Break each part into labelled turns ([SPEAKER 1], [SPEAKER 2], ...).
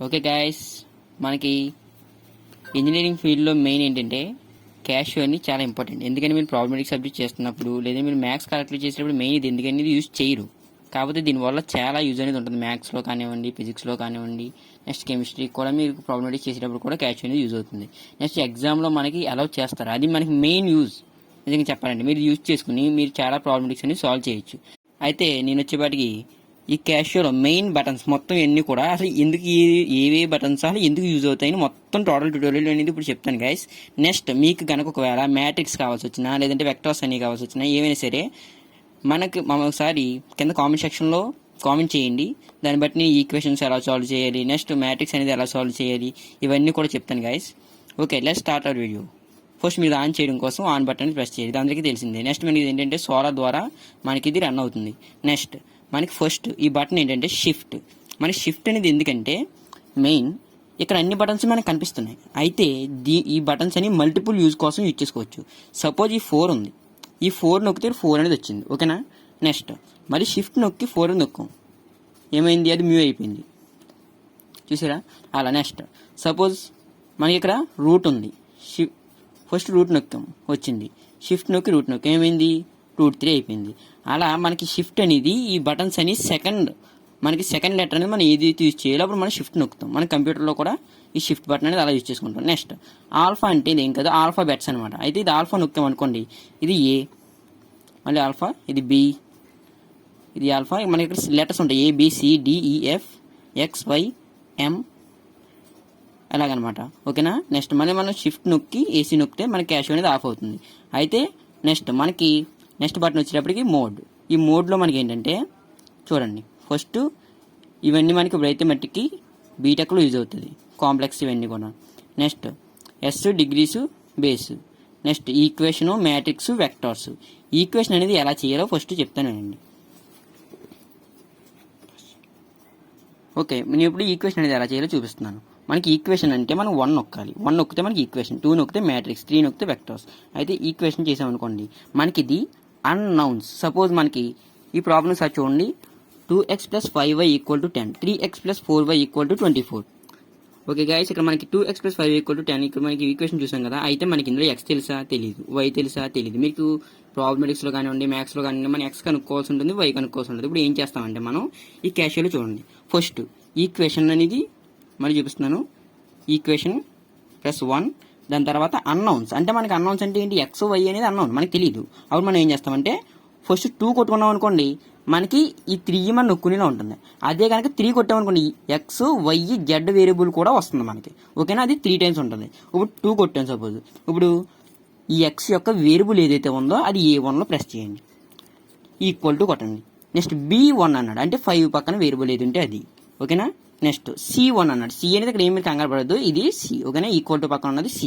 [SPEAKER 1] Okay guys, మనకి engineering ఫీల్డ్లో main ఏంటంటే క్యాష్ అని చాలా ఇంపార్టెంట్. ఎందుకంటే మీరు ప్రాబ్లమేటిక్ సబ్జెక్ట్ చేస్తున్నప్పుడు లేదా మీరు మ్యాథ్స్ క్యాలిక్యులేట్ చేసేటప్పుడు మెయిన్ ఇది, ఎందుకంటే ఇది యూజ్ చేయరు. కాకపోతే దీనివల్ల చాలా యూజ్ అనేది ఉంటుంది. మ్యాథ్స్లో కానివ్వండి, ఫిజిక్స్లో కానివ్వండి, నెక్స్ట్ కెమిస్ట్రీ కూడా మీరు ప్రాబ్లమేటిక్ చేసేటప్పుడు కూడా క్యాష్ అనేది యూజ్ అవుతుంది. నెక్స్ట్ ఎగ్జామ్లో మనకి అలౌ చేస్తారు, అది మనకి మెయిన్ యూజ్. నిజంగా చెప్పాలంటే మీరు యూజ్ చేసుకుని మీరు చాలా ప్రాబ్లమేటిక్స్ అనేది సాల్వ్ చేయొచ్చు. అయితే నేను వచ్చేపాటికి ఈ క్యాషియోలో మెయిన్ బటన్స్ మొత్తం ఇవన్నీ కూడా అసలు ఎందుకు ఏవే బటన్స్ అసలు ఎందుకు యూజ్ అవుతాయని మొత్తం టోటల్ ట్యూటోరియల్ అనేది ఇప్పుడు చెప్తాను గైస్. నెక్స్ట్ మీకు కనుక ఒకవేళ మ్యాట్రిక్స్ కావాల్సి వచ్చినా లేదంటే వెక్టర్స్ అన్ని కావాల్సి వచ్చినా ఏమైనా సరే మనకి ఒకసారి కింద కామెంట్ సెక్షన్లో కామెంట్ చేయండి. దాన్ని బట్టి నేను ఈక్వేషన్స్ ఎలా సాల్వ్ చేయాలి, నెక్స్ట్ మ్యాట్రిక్స్ అనేది ఎలా సాల్వ్ చేయాలి, ఇవన్నీ కూడా చెప్తాను guys. Okay, let's start our video. First మీరు ఆన్ చేయడం కోసం ఆన్ బటన్ ప్రెస్ చేయాలి, అందరికీ తెలిసిందే. నెక్స్ట్ మనకి ఏంటంటే సోలార్ ద్వారా మనకి ఇది రన్ అవుతుంది. నెక్స్ట్ మనకి ఫస్ట్ ఈ బటన్ ఏంటంటే షిఫ్ట్. మనకి షిఫ్ట్ అనేది ఎందుకంటే మెయిన్ ఇక్కడ అన్ని బటన్స్ మనకు కనిపిస్తున్నాయి. అయితే ఈ బటన్స్ అని మల్టిపుల్ యూజ్ కోసం యూజ్ చేసుకోవచ్చు. సపోజ్ ఈ 4 ఉంది, ఈ 4 నొక్కితే 4 అనేది వచ్చింది, ఓకేనా. నెక్స్ట్ మరి షిఫ్ట్ నొక్కి 4 నొక్కాం, ఏమైంది, అది మ్యూ అయిపోయింది, చూసారా అలా. నెక్స్ట్ సపోజ్ మనకి ఇక్కడ రూట్ ఉంది, ఫస్ట్ రూట్ నొక్కాం వచ్చింది, షిఫ్ట్ నొక్కి రూట్ నొక్కి ఏమైంది, రూట్ 3 అయిపోయింది. అలా మనకి షిఫ్ట్ అనేది ఈ బటన్స్ అని మనకి సెకండ్ లెటర్ అనేది మనం ఏది యూజ్ చేయాలో అప్పుడు మనం షిఫ్ట్ నొక్కుతాం. మన కంప్యూటర్లో కూడా ఈ షిఫ్ట్ బటన్ అనేది అలా యూజ్ చేసుకుంటాం. నెక్స్ట్ ఆల్ఫా అంటే ఇది ఏం కాదు, ఆల్ఫాబెట్స్ అనమాట. అయితే ఇది ఆల్ఫా నొక్కాం అనుకోండి, ఇది ఏ, మళ్ళీ ఆల్ఫా, ఇది బి, ఇది ఆల్ఫా. మనకి ఇక్కడ లెటర్స్ ఉంటాయి, ABCDEF XYM అలాగనమాట, ఓకేనా. నెక్స్ట్ మళ్ళీ మనం షిఫ్ట్ నొక్కి AC నొక్కితే మన క్యాష్ అనేది ఆఫ్ అవుతుంది. అయితే నెక్స్ట్ బటన్ వచ్చేటప్పటికి మోడ్. ఈ మోడ్లో మనకి ఏంటంటే చూడండి, ఫస్ట్ ఇవన్నీ మనకి ఇప్పుడైతే మట్టికి బీటెక్లో యూజ్ అవుతుంది, కాంప్లెక్స్ ఇవన్నీ కూడా. Next S degrees base, next equation, matrix, vectors. Equation అనేది ఎలా చేయాలో ఫస్ట్ చెప్తానండి. ఓకే, నేను ఇప్పుడు ఈక్వేషన్ అనేది ఎలా చేయాలో చూపిస్తున్నాను. మనకి ఈక్వేషన్ అంటే మనం 1 నొక్కాలి, 1 నొక్కితే మనకి ఈక్వేషన్, 2 నొక్కితే మ్యాట్రిక్స్, 3 నొక్కితే వెక్టర్స్. అయితే ఈక్వేషన్ చేసామనుకోండి, మనకి ఇది అన్నౌన్స్. సపోజ్ మనకి ఈ ప్రాబ్లమ్ సార్ చూడండి, 2x + 5y = 10, 3x + 4y = 24. Okay guys, ఇక్కడ మనకి 2x + 5y = 10. ఇక్కడ మనకి ఈక్వేషన్ చూసాం కదా. అయితే మనకి ఇందులో x తెలుసా, తెలియదు, y తెలుసా, తెలియదు. మీకు ప్రాబ్లమెటిక్స్లో కానివ్వండి, మ్యాథ్స్లో కానివ్వండి, మనం x కనుక్కోవాల్సి ఉంటుంది, y కనుక్కోవాల్సి ఉంటుంది. ఇప్పుడు ఏం చేస్తామంటే మనం ఈ క్యాషియోలో చూడండి, ఫస్ట్ ఈక్వేషన్ అనేది మరి చూపిస్తున్నాను. ఈక్వేషన్ +1, దాని తర్వాత అన్నౌన్స్. అంటే మనకి అన్నౌన్స్ అంటే ఏంటి, x y అనేది అన్నౌన్, మనకి తెలియదు. అప్పుడు మనం ఏం చేస్తామంటే ఫస్ట్ 2 కొట్టుకున్నాం అనుకోండి, మనకి ఈ 3 మన నొక్కునేలా ఉంటుంది. అదే కనుక 3 కొట్టామనుకోండి, x y z వేరియబుల్ కూడా వస్తుంది మనకి, ఓకేనా. అది 3 టైమ్స్ ఉంటుంది. ఇప్పుడు 2 కొట్టాను సపోజ్, ఇప్పుడు ఈ x యొక్క వేరియబుల్ ఏదైతే ఉందో అది A1లో ప్రెస్ చేయండి, ఈక్వల్ టు కొట్టండి. నెక్స్ట్ B1 అన్నాడు, అంటే 5 పక్కన వేరియబుల్ ఏది ఉంటే అది, ఓకేనా. నెక్స్ట్ C1 అన్నాడు, C అనేది ఇక్కడ ఏమి కంగారు పడద్దు, ఇది C, ఓకేనా. ఈక్వల్ టు పక్కన ఉన్నది C,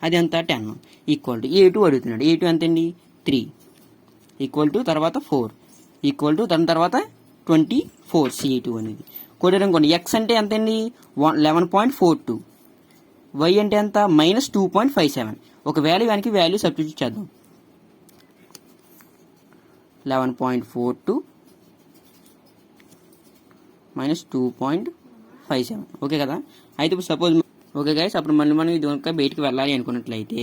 [SPEAKER 1] అది ఎంత 10, ఈక్వల్ టు A2 అడుగుతున్నాడు, A2 ఎంత అండి 3, ఈక్వల్ టు తర్వాత 4, ఈక్వల్ టు దాని తర్వాత 24, C2 అనేది కొట్టారనుకోండి. X అంటే ఎంత అండి 11.42, Y అంటే ఎంత -2.57. ఒకవేళ ఇవానికి వాల్యూ సబ్స్టిట్యూట్ చేద్దాం, 11.42 -2.57, ఓకే కదా. అయితే ఇప్పుడు సపోజ్ ఓకే గైస్, అప్పుడు మళ్ళీ మనం ఇది కనుక బయటికి వెళ్ళాలి అనుకున్నట్లయితే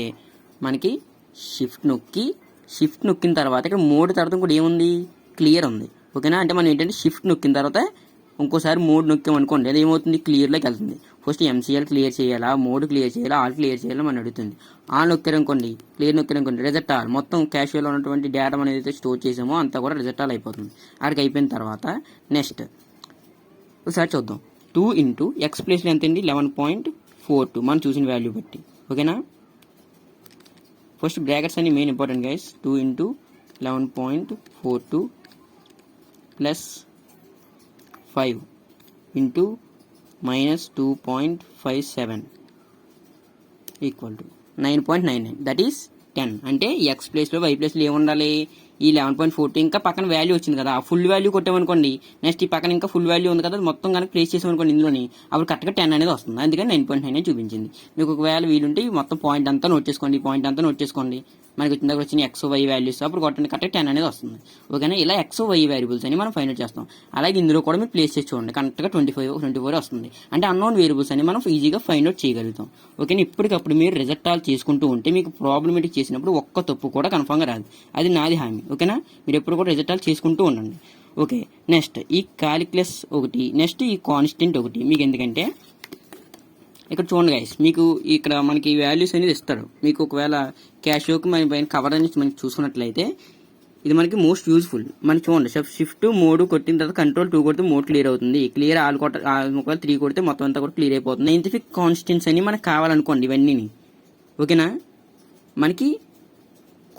[SPEAKER 1] మనకి షిఫ్ట్ నొక్కిన తర్వాత ఇక్కడ మోడ్ తర్వాత ఇంకోటి ఏముంది, క్లియర్ ఉంది, ఓకేనా. అంటే మనం ఏంటంటే షిఫ్ట్ నొక్కిన తర్వాత ఇంకోసారి మోడ్ నొక్కామనుకోండి, అది ఏమవుతుంది, క్లియర్లోకి వెళ్తుంది. ఫస్ట్ MCL క్లియర్ చేయాలా, మోడ్ క్లియర్ చేయాలా, ఆల్ క్లియర్ చేయాలా మనం అడుగుతుంది. ఆల్ నొక్కారనుకోండి, క్లియర్ నొక్కారనుకోండి, రిజెక్ట్ ఆల్, మొత్తం క్యాషువల్లో ఉన్నటువంటి డేటా మనం ఏదైతే స్టోర్ చేసామో అంతా కూడా రిజెక్ట్ ఆల్ అయిపోతుంది. అక్కడికి అయిపోయిన తర్వాత నెక్స్ట్ ఒకసారి చూద్దాం, 2 × x ప్లేస్లో ఎంత అండి 11.42, మనం చూసిన వాల్యూ బట్టి, ఓకేనా. ఫస్ట్ బ్రాకెట్స్ అన్ని main important guys. 2 × 11.42 + 5 × -2.57 equal to 9.99, that is 10. అంటే x ప్లేస్లో y ప్లేస్లో ఏముండాలి, ఈ 11.40 ఇంకా పక్కన వాల్యూ వచ్చింది కదా, ఆ ఫుల్ వాల్యూ కొట్టామనుకోండి, నెక్స్ట్ ఈ పక్కన ఇంకా ఫుల్ వాల్యూ ఉంది కదా, అది మొత్తం కనుక ప్లేస్ చేసామనుకోండి ఇందులోని, అప్పుడు కరెక్ట్గా 10 అనేది వస్తుంది. అందుకని 9.9 చూపించింది. మీకు ఒకవేళ వీలుంటే ఈ మొత్తం పాయింట్ అంతా నోట్ చేసుకోండి, పాయింట్ అంతా నోట్ చేసుకోండి. మనకి వచ్చిన ఎక్స్ వై వాల్యూస్ అప్పుడు కొట్టండి, కరెక్ట్గా 10 అనేది వస్తుంది. ఓకేనా, ఇలా ఎక్స్ వై వేరియబుల్స్ అని మనం ఫైండ్ అవుట్ చేస్తాం. అలాగే ఇందులో కూడా మీరు ప్లేస్ చేసి చూడండి, కరెక్ట్గా 24 వస్తుంది. అంటే అన్నోన్ వేరియబుల్స్ అని మనం ఈజీగా ఫైండ్ అవుట్ చేయగలుగుతాం. ఓకేనా, ఇప్పటికప్పుడు మీరు రిజల్ట్ ఆల్ చేసుకుంటూ ఉంటే మీకు ప్రాబ్లమేటిక్ చేసినప్పుడు ఒక్క తప్పు కూడా కన్ఫర్మ్గా రాదు. అది నాది హామీ. ఓకేనా, మీరు ఎప్పుడు కూడా రిజల్ట్ ఆల్ చేసుకుంటూ ఉండండి. ఓకే, నెక్స్ట్ ఈ కాలిక్యులస్ ఒకటి, నెక్స్ట్ ఈ కాన్స్టెంట్ ఒకటి. మీకు ఎందుకంటే ఇక్కడ చూడండి గైస్, మీకు ఇక్కడ మనకి వాల్యూస్ అనేది ఇస్తాడు. మీకు ఒకవేళ క్యాషియోకి మన పైన కవర్ అనేది మనకి చూసుకున్నట్లయితే ఇది మనకి మోస్ట్ యూజ్ఫుల్. మనకి చూడండి, షిఫ్ట్ మోడ్ కొట్టిన తర్వాత కంట్రోల్ 2 కొడితే మోడ్ క్లియర్ అవుతుంది. క్లియర్ ఒకవేళ 3 కొడితే మొత్తం అంతా కూడా క్లియర్ అయిపోతుంది. సైంటిఫిక్ కాన్స్టెంట్స్ అని మనకు కావాలనుకోండి ఇవన్నీ. ఓకేనా, మనకి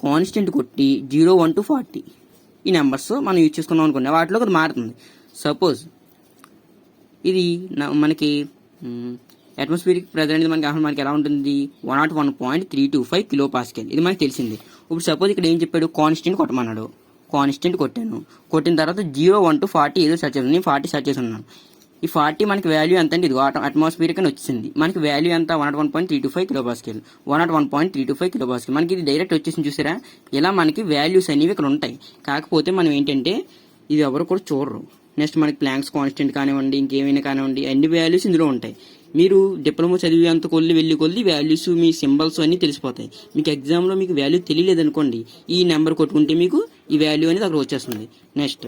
[SPEAKER 1] కాన్స్టెంట్ కొట్టి 0, 1 to 40 ఈ నెంబర్స్ మనం యూజ్ చేసుకున్నాం అనుకోండి, వాటిలో అది మారుతుంది. సపోజ్ ఇది మనకి అట్మాస్ఫియరిక్ ప్రెజర్ అనేది మనకి ఎలా ఉంటుంది, 101.325 కిలో పాస్కల్. ఇది మనకి తెలిసింది. ఇప్పుడు సపోజ్ ఇక్కడ ఏం చెప్పాడు, కాన్స్టెంట్ కొట్టమన్నాడు. కాన్స్టెంట్ కొట్టిన తర్వాత 0, 1 to 40 ఏదో సెర్చ్ చేస్తాను. నేను 40 సెర్చ్ చేసి ఉన్నాను. ఈ 40 మనకి వాల్యూ ఎంత అంటే ఇది అట్మాస్ఫియరిక్ అని వచ్చింది. మనకి వాల్యూ ఎంత 101.325 కిలో పాస్కల్. 101.325 కిలో పాస్కల్ మనకి ఇది డైరెక్ట్ వచ్చేసింది. చూసారా, ఇలా మనకి వాల్యూస్ అనేవి ఇక్కడ ఉంటాయి. కాకపోతే మనం ఏంటంటే ఇది ఎవరు కూడా చూడరు. నెక్స్ట్ మనకి ప్లాంక్స్ కాన్స్టెంట్ కానివ్వండి, ఇంకేమైనా కానివ్వండి, అన్ని వాల్యూస్ ఇందులో ఉంటాయి. మీరు డిప్లొమా చదివేంత వెళ్ళి వాల్యూస్ మీ సింబల్స్ అన్నీ తెలిసిపోతాయి. మీకు ఎగ్జామ్లో మీకు వాల్యూ తెలియలేదనుకోండి, ఈ నెంబర్ కొట్టుకుంటే మీకు ఈ వాల్యూ అనేది అక్కడ వచ్చేస్తుంది. నెక్స్ట్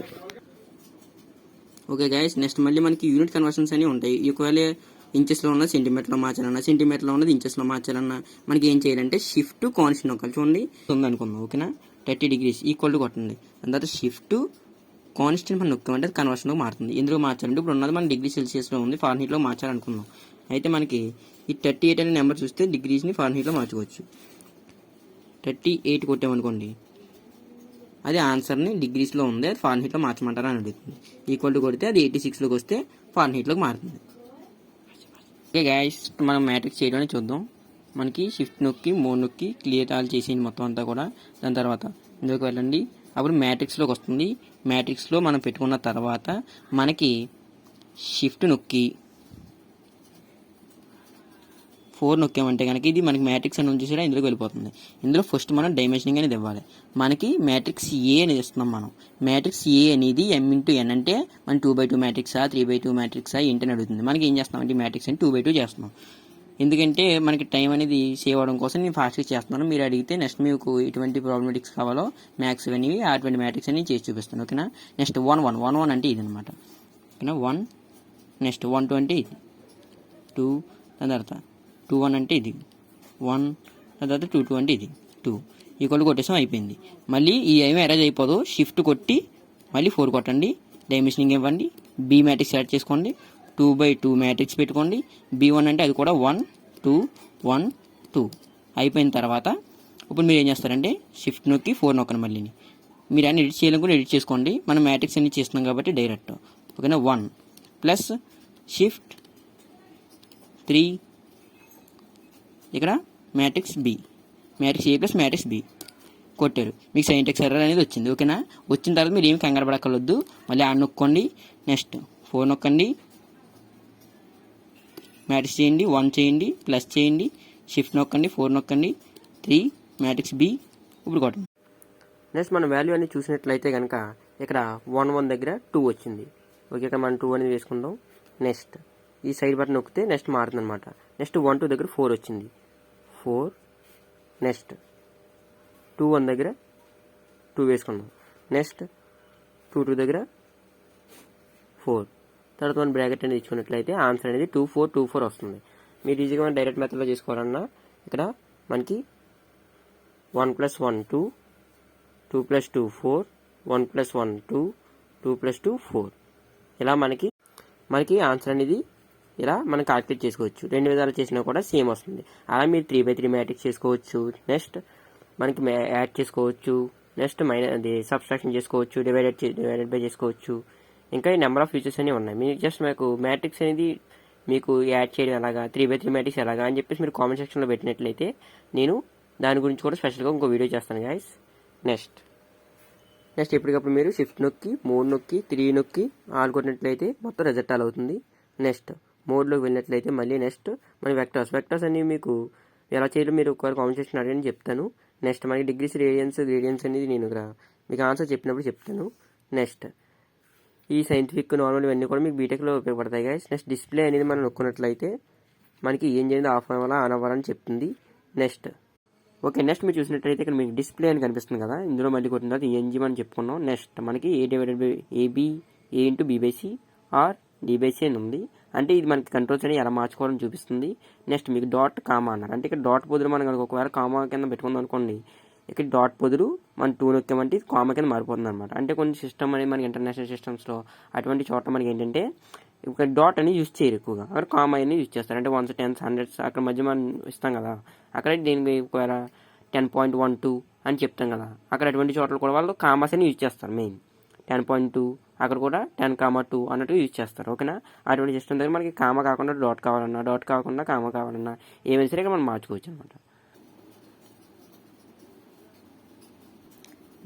[SPEAKER 1] ఓకే గైస్, నెక్స్ట్ మళ్ళీ మనకి యూనిట్ కన్వర్షన్స్ అనేవి ఉంటాయి. ఒకవేళ ఇంచెస్లో ఉన్న సెంటీమీటర్లో మార్చాలన్నా, సెంటీమీటర్లో ఉన్నది ఇంచెస్లో మార్చాలన్నా మనకి ఏం చేయాలంటే షిఫ్ట్ కాన్స్టెంట్ ఒకళ్ళు చూడండి ఉందనుకుందాం. ఓకేనా, 30 degrees ఈక్వల్ టు కొట్టండి. దాని తర్వాత షిఫ్ట్ కాన్స్టెంట్ మనం నొక్కామంటే అది కన్వర్షన్లో మారుతుంది. ఎందుకు మార్చాలంటే ఇప్పుడు ఉన్నది మన డిగ్రీ సెల్సియస్లో ఉంది, ఫారెన్హీట్లో మార్చాలనుకున్నాం. అయితే మనకి ఈ 38 అనే నెంబర్ చూస్తే డిగ్రీస్ని ఫారెన్హీట్లో మార్చుకోవచ్చు. 38 కొట్టామనుకోండి, అది ఆన్సర్ని డిగ్రీస్లో ఉంది, అది ఫారెన్హీట్లో మార్చమంటారా అని అడుగుతుంది. ఈక్వల్ టు కొడితే అది 86లోకి వస్తే ఫారెన్హీట్లోకి మారుతుంది. ఓకే గైస్, మనం మ్యాట్రిక్స్ చేయడం చూద్దాం. మనకి షిఫ్ట్ నొక్కి మోడ్ నొక్కి క్లియర్ ఆల్ చేసేయండి మొత్తం అంతా కూడా. దాని తర్వాత ఇందులోకి వెళ్ళండి, అప్పుడు మ్యాట్రిక్స్లోకి వస్తుంది. మ్యాట్రిక్స్లో మనం పెట్టుకున్న తర్వాత మనకి షిఫ్ట్ నొక్కి 4 నొక్కామంటే కనుక ఇది మనకి మ్యాట్రిక్స్ అని చూసారా ఇందులోకి వెళ్ళిపోతుంది. ఇందులో ఫస్ట్ మనం డైమెన్షనింగ్ అనేది ఇవ్వాలి. మనకి మ్యాట్రిక్స్ ఏ అనేది ఇస్తున్నాం మనం. మ్యాట్రిక్స్ ఏ అనేది m×n అంటే మనం 2/2 మ్యాట్రిక్సా 3/2 మ్యాట్రిక్సా ఏంటని అడుగుతుంది. మనకి ఏం చేస్తున్నాం అంటే మ్యాట్రిక్స్ అని 2/2 చేస్తున్నాం. ఎందుకంటే మనకి టైం అనేది సేవ్ అవ్వడం కోసం నేను ఫాస్ట్గా చేస్తున్నాను. మీరు అడిగితే నెక్స్ట్ మీకు ఎటువంటి ప్రాబ్లమెటిక్స్ కావాలో మ్యాథ్స్ అనేవి అటువంటి మ్యాట్రిక్స్ అని చేసి చూపిస్తాను. ఓకేనా, నెక్స్ట్ 1 అంటే ఇది అనమాట. ఓకేనా, 1 నెక్స్ట్ 1 2 అంటే ఇది 2, దాని తర్వాత 2 1 అంటే ఇది 1, దాని తర్వాత 2 2 అంటే ఇది 2 ఈక్వల్ కొట్టేసాం, అయిపోయింది. మళ్ళీ ఈ ఏమీ అరేంజ్ అయిపోదు. షిఫ్ట్ కొట్టి మళ్ళీ 4 కొట్టండి, డైమెన్షనింగ్ ఇవ్వండి, బి మ్యాట్రిక్స్ యాడ్ చేసుకోండి, 2/2 మ్యాట్రిక్స్ పెట్టుకోండి. B1 అంటే అది కూడా 1 2 1 2 అయిపోయిన తర్వాత ఇప్పుడు మీరు ఏం చేస్తారంటే షిఫ్ట్ నొక్కి 4 నొక్కండి. మళ్ళీ మీరు అన్ని ఎడిట్ చేయాలనుకుంటే ఎడిట్ చేసుకోండి. మనం మ్యాట్రిక్స్ అన్ని చేస్తున్నాం కాబట్టి డైరెక్ట్. ఓకేనా, 1 ప్లస్ షిఫ్ట్ 3 ఇక్కడ matrix B, matrix A plus matrix B కొట్టారు. మీకు సైంటెక్స్ ఎర్రర్ అనేది వచ్చింది. ఓకేనా, వచ్చిన తర్వాత మీరు ఏమి కంగారు పడక్కర్లేదు. మళ్ళీ ఆ నొక్కండి, నెక్స్ట్ 4 నొక్కండి, మ్యాట్రిక్స్ చేయండి, 1 చేయండి, ప్లస్ చేయండి, షిఫ్ట్ నొక్కండి, 4 నొక్కండి, 3 మ్యాట్రిక్స్ బి ఇప్పుడు కొట్టండి. నెక్స్ట్ మన వాల్యూ అనేది చూసినట్లయితే కనుక ఇక్కడ 1 1 దగ్గర 2 వచ్చింది. ఓకే, ఇక్కడ మనం 2 అనేది వేసుకుందాం. నెక్స్ట్ ఈ సైడ్ బటన్ నొక్కితే నెక్స్ట్ మారుతుంది అనమాట. నెక్స్ట్ 1 2 దగ్గర 4 వచ్చింది, 4 నెక్స్ట్ 2 1 దగ్గర 2 వేసుకుందాం. నెక్స్ట్ 2 2 దగ్గర 4, తర్వాత మనం బ్రాకెట్ అనేది ఇచ్చుకున్నట్లయితే ఆన్సర్ అనేది 2 4 2 4 వస్తుంది. మీరు ఈజీగా మనం డైరెక్ట్ మెథడ్లో చేసుకోవాలన్నా ఇక్కడ మనకి 1 + 1 2, 2 + 2 4, 1 + 1 2, 2 + 2 4 ఇలా మనకి ఆన్సర్ అనేది ఇలా మనం క్యాలిక్యులేట్ చేసుకోవచ్చు. 2 విధాలు చేసినా కూడా సేమ్ వస్తుంది. అలా మీరు 3/3 మ్యాట్రిక్స్ చేసుకోవచ్చు. నెక్స్ట్ మనకి యాడ్ చేసుకోవచ్చు. నెక్స్ట్ అది సబ్స్ట్రాక్షన్ చేసుకోవచ్చు, డివైడెడ్ బై చేసుకోవచ్చు. ఇంకా ఈ నెంబర్ ఆఫ్ ఫీచర్స్ అనేవి ఉన్నాయి. మీకు జస్ట్ మీకు మ్యాట్రిక్స్ అనేది మీకు యాడ్ చేయడం ఎలాగా, 3/3 మ్యాట్రిక్స్ ఎలాగా అని చెప్పేసి మీరు కామెంట్ సెక్షన్లో పెట్టినట్లయితే నేను దాని గురించి కూడా స్పెషల్గా ఇంకో వీడియో చేస్తాను గైస్. నెక్స్ట్
[SPEAKER 2] నెక్స్ట్ ఎప్పటికప్పుడు మీరు షిఫ్ట్ నొక్కి 3 నొక్కి 3 నొక్కి ఆల్ కొట్టినట్లయితే మొత్తం రిజల్ట్ ఆల్ అవుతుంది. నెక్స్ట్ మోడ్లోకి వెళ్ళినట్లయితే మళ్ళీ నెక్స్ట్ మన వెక్టర్స్ అనేవి మీకు ఎలా చేయాలో మీరు ఒకవేళ కామెంట్ సెక్షన్ అడగని చెప్తాను. నెక్స్ట్ మనకి డిగ్రీస్ గ్రేడియన్స్ అనేది నేను ఇక్కడ మీకు ఆన్సర్ చెప్పినప్పుడు చెప్తాను. నెక్స్ట్ ఈ సైంటిఫిక్ నార్మల్ ఇవన్నీ కూడా మీకు బీటెక్లో ఉపయోగపడతాయి గైస్. నెక్స్ట్ డిస్ప్లే అనేది మనం నొక్కున్నట్లయితే మనకి ఏం చేయండి ఆఫ్ అవ్వాలా ఆన్ అవ్వాలని చెప్తుంది. నెక్స్ట్ నెక్స్ట్ మీరు చూసినట్లయితే ఇక్కడ మీకు డిస్ప్లే అని కనిపిస్తుంది కదా, ఇందులో మళ్ళీ కొట్టిన తర్వాత ఈఎన్జీ మనం చెప్పుకున్నాం. నెక్స్ట్ మనకి ఏ ఇంటూ బీ/సి ఆర్ డి/సి అని ఉంది. అంటే ఇది మనకి కంట్రోల్స్ అని ఎలా మార్చుకోవాలని చూపిస్తుంది. నెక్స్ట్ మీకు డాట్ కామా అన్నారు, అంటే ఇక్కడ డాట్ బదులు మనం ఒకవేళ కామా కింద పెట్టుకుందాం అనుకోండి, ఇక్కడ డాట్ బదులు మనం 2 నొక్కామంటే ఇది కామా కింద మారిపోతుంది అనమాట. అంటే కొన్ని సిస్టమ్ అనేది మనకి ఇంటర్నేషనల్ సిస్టమ్స్లో అటువంటి చోట మనకి ఏంటంటే ఇక్కడ డాట్ అని యూజ్ చేయరు ఎక్కువగా, అక్కడ కామా అనేది యూజ్ చేస్తారు. అంటే 1s 10s 100s అక్కడ మధ్య మనం ఇస్తాం కదా, అక్కడ దీనికి ఒకవేళ 10.12 అని చెప్తాం కదా, అక్కడ అటువంటి చోట్ల కూడా వాళ్ళు కామాస్ అని యూజ్ చేస్తారు. మెయిన్ 10.2 అక్కడ కూడా 10,2 అన్నట్టు యూజ్ చేస్తారు. ఓకేనా, అటువంటి సిస్టమ్ దగ్గర మనకి కామా కాకుండా డాట్ కావాలన్నా, డాట్ కాకుండా కామా కావాలన్నా ఏమైనా సరే మనం మార్చుకోవచ్చు అనమాట.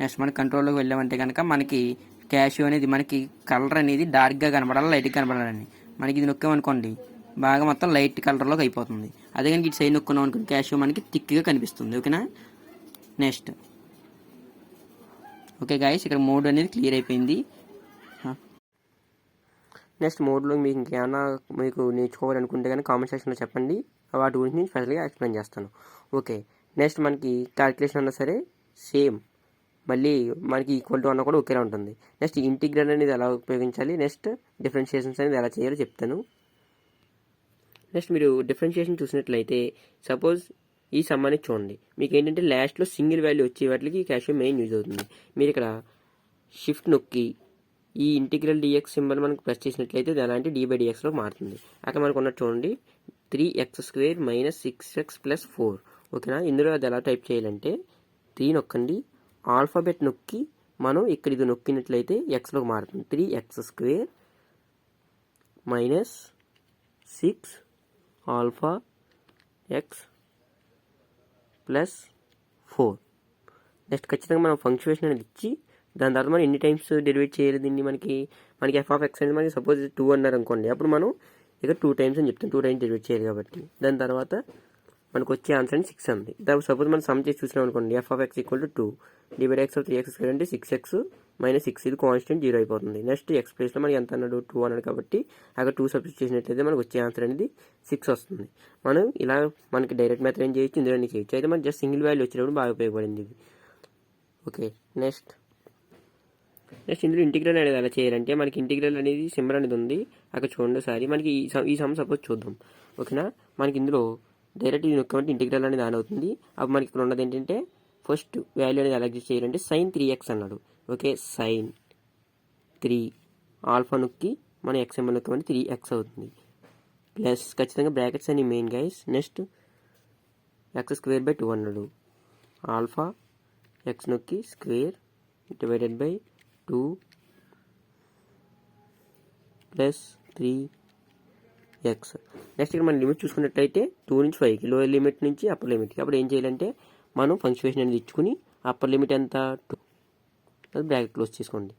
[SPEAKER 1] నెక్స్ట్ మన కంట్రోల్లోకి వెళ్ళామంటే కనుక మనకి క్యాషియో అనేది మనకి కలర్ అనేది డార్క్గా కనపడాలి, లైట్గా కనపడాలని. మనకి ఇది నొక్కామనుకోండి బాగా మొత్తం లైట్ కలర్లోకి అయిపోతుంది. అదే కానీ ఇటు సైడ్ నొక్కున్నాం అనుకోండి క్యాషియో మనకి థిక్గా కనిపిస్తుంది. ఓకేనా, నెక్స్ట్ ఓకే గాయస్, ఇక్కడ మోడ్ అనేది క్లియర్ అయిపోయింది.
[SPEAKER 2] నెక్స్ట్ మోడ్లో మీకు ఇంకేమైనా మీకు నేర్చుకోవాలనుకుంటే కానీ కామెంట్ సెక్షన్లో చెప్పండి, వాటి గురించి నేను స్పెషల్గా ఎక్స్ప్లెయిన్ చేస్తాను. ఓకే, నెక్స్ట్ మనకి క్యాలిక్యులేషన్ అన్నా సరే సేమ్ మళ్ళీ మనకి ఈక్వల్ టు అన్న కూడా ఒకేలా ఉంటుంది. నెక్స్ట్ ఇంటిగ్రల్ అనేది ఎలా ఉపయోగించాలి, నెక్స్ట్ డిఫరెన్షియేషన్స్ అనేది ఎలా చేయాలో చెప్తాను. నెక్స్ట్ మీరు డిఫరెన్షియేషన్ చూసినట్లయితే సపోజ్ ఈ సమ్ అనేది చూడండి, మీకు ఏంటంటే లాస్ట్లో సింగిల్ వాల్యూ వచ్చే వాటికి క్యాషియో మెయిన్ యూజ్ అవుతుంది. మీరు ఇక్కడ షిఫ్ట్ నొక్కి ఈ ఇంటిగ్రల్ డిఎక్స్ సింబల్ మనకు ప్రెస్ చేసినట్లయితే అది అలాంటి d/dxలో మారుతుంది. అక్కడ మనకు ఉన్నట్టు చూడండి 3x² - 6x + 4. ఓకేనా, ఇందులో అది ఎలా టైప్ చేయాలంటే 3 నొక్కండి, ఆల్ఫాబెట్ నొక్కి మనం ఇక్కడ ఇది నొక్కినట్లయితే ఎక్స్లోకి మారుతుంది. 3x² - 6 alpha X + 4. నెక్స్ట్ ఖచ్చితంగా మనం ఫంక్షన్ అనేది ఇచ్చి దాని తర్వాత మనం ఎన్ని టైమ్స్ డెరివేట్ చేయాలి దీన్ని, మనకి f(x) అనేది మనకి సపోజ్ 2 అన్నారు అనుకోండి, అప్పుడు మనం ఇక్కడ 2 టైమ్స్ అని చెప్తాం, 2 టైమ్స్ డెరివేట్ చేయాలి కాబట్టి. దాని తర్వాత మనకు వచ్చే ఆన్సర్ అని 6 ఉంది. దానికి సపోజ్ మనం సమ్ చేసి చూసినాం అనుకోండి, f(x) = 2 d/x of 3x² అంటే 6x - 6, ఇది కాన్స్టెంట్ 0 అయిపోతుంది. నెక్స్ట్ ఎక్స్ ప్లేస్లో మనకి ఎంత అన్నాడు 2 అన్నాడు కాబట్టి అక్కడ 2 సబ్స్టిట్యూట్ చేసినట్లయితే మనకు వచ్చే ఆన్సర్ అనేది 6 వస్తుంది. మనం ఇలా మనకి డైరెక్ట్ మెథడ్ ఏం చేయొచ్చు, ఇందులో చేయొచ్చు. అయితే మనకి జస్ట్ సింగిల్ వాల్యూ వచ్చినప్పుడు బాగా ఉపయోగపడింది ఇది. ఓకే, నెక్స్ట్ ఇందులో ఇంటిగ్రల్ అనేది ఎలా చేయాలంటే మనకి ఇంటిగ్రల్ అనేది సింబల్ అనేది ఉంది, అక్కడ చూడండి ఒకసారి. మనకి ఈ సమ్ సపోజ్ చూద్దాం. ఓకేనా, మనకి ఇందులో డైరెక్ట్ ఇది నొక్కమంటే ఇంటిగ్రల్ అనేది ఆన్ అవుతుంది. అప్పుడు మనకి ఇక్కడ ఉన్నది ఏంటంటే ఫస్ట్ వాల్యూ అనేది ఎలా ఎగ్జిస్ట్ చేయాలంటే sin 3x అన్నాడు. ఓకే, sin 3 ఆల్ఫా నొక్కి మన ఎక్స్ సింబల్ నొక్కమంటే 3x అవుతుంది. ప్లస్ ఖచ్చితంగా బ్రాకెట్స్ అని మెయిన్ గైస్. నెక్స్ట్ x² / 2 అన్నాడు, ఆల్ఫా ఎక్స్ నొక్కి స్క్వేర్ /2 + 3x. నెక్స్ట్ ఇక్కడ మనం లిమిట్ చూసుకున్నట్లయితే 2 నుంచి 5కి, లోయర్ లిమిట్ నుంచి అప్పర్ లిమిట్కి. అప్పుడు ఏం చేయాలంటే మనం ఫంక్షన్ అనేది ఇచ్చుకుని అప్పర్ లిమిట్ ఎంత 2, అది బ్రాకెట్ క్లోజ్ చేసుకోండి.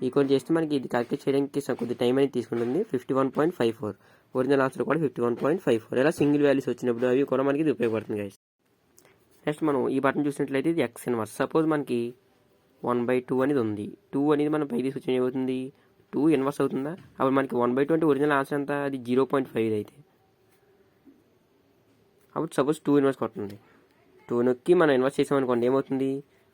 [SPEAKER 2] ఈక్వల్ చేస్తే మనకి ఇది క్యాలిక్యులేట్ చేయడానికి కొద్ది టైం అనేది తీసుకుంటుంది. 51.54, ఒరిజినల్ ఆన్సర్ కూడా 51.54. ఇలా సింగిల్ వాల్యూస్ వచ్చినప్పుడు అవి కూడా మనకి ఇది ఉపయోగపడుతుంది గైస్. నెక్స్ట్ మనం ఈ బటన్ చూసినట్లయితే ఇది x ఇన్వర్స్. సపోజ్ మనకి 1/2 అనేది ఉంది, 2 అనేది మనం పై తీసుకొచ్చి ఏమవుతుంది 2 ఇన్వర్స్ అవుతుందా, అప్పుడు మనకి 1/2 అంటే ఒరిజినల్ ఆన్సర్ ఎంత, అది 0.5 అయితే అప్పుడు సపోజ్ 2 ఇన్వర్స్ కొడుతుంది. 2 నొక్కి మనం ఇన్వర్స్ చేసామనుకోండి ఏమవుతుంది